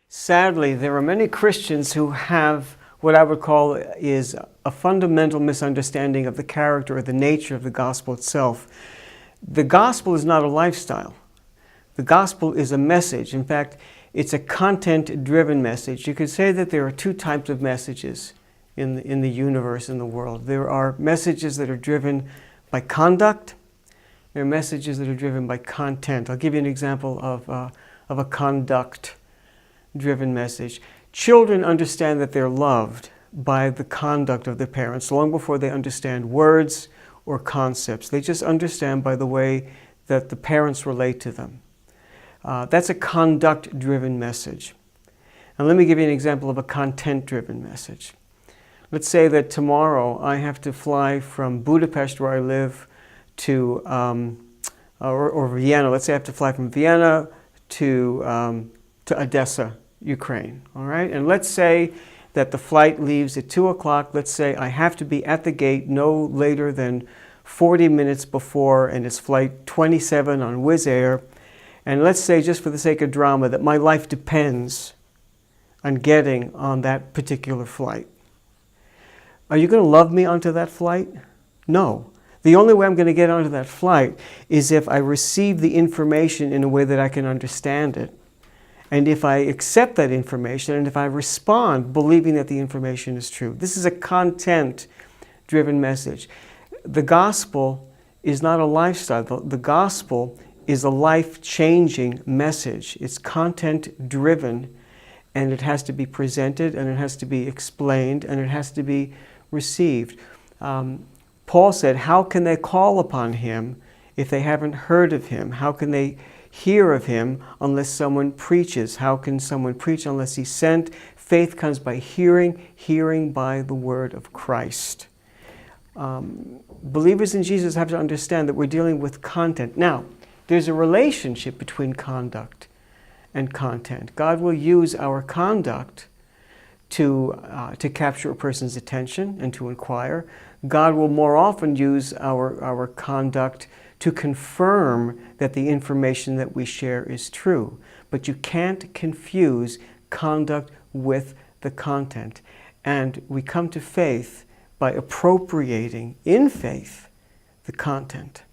Sadly, there are many Christians who have what I would call is a fundamental misunderstanding of the character or the nature of the gospel itself. The gospel is not a lifestyle. The gospel is a message. In fact, it's a content-driven message. You could say that there are two types of messages in the universe, in the world. There are messages that are driven by conduct. There are messages that are driven by content. I'll give you an example of a conduct-driven message. Children understand that they're loved by the conduct of their parents long before they understand words or concepts. They just understand by the way that the parents relate to them. That's a conduct-driven message. And let me give you an example of a content-driven message. Let's say that tomorrow I have to fly from Budapest, where I live, to or Vienna. Let's say I have to fly from Vienna to Odessa, Ukraine. All right, and let's say that the flight leaves at 2 o'clock. Let's say I have to be at the gate no later than 40 minutes before, and it's flight 27 on Wizz Air. And let's say, just for the sake of drama, that my life depends on getting on that particular flight. Are you going to love me onto that flight? No. The only way I'm going to get onto that flight is if I receive the information in a way that I can understand it. And if I accept that information, and if I respond believing that the information is true. This is a content-driven message. The gospel is not a lifestyle. The gospel is a life-changing message. It's content-driven, and it has to be presented, and it has to be explained, and it has to be received. Paul said, how can they call upon him if they haven't heard of him? How can they hear of him unless someone preaches? How can someone preach unless he's sent? Faith comes by hearing, hearing by the word of Christ. Believers in Jesus have to understand that we're dealing with content. Now, there's a relationship between conduct and content. God will use our conduct to capture a person's attention and to inquire. God will more often use our conduct to confirm that the information that we share is true. But you can't confuse conduct with the content. And we come to faith by appropriating in faith the content.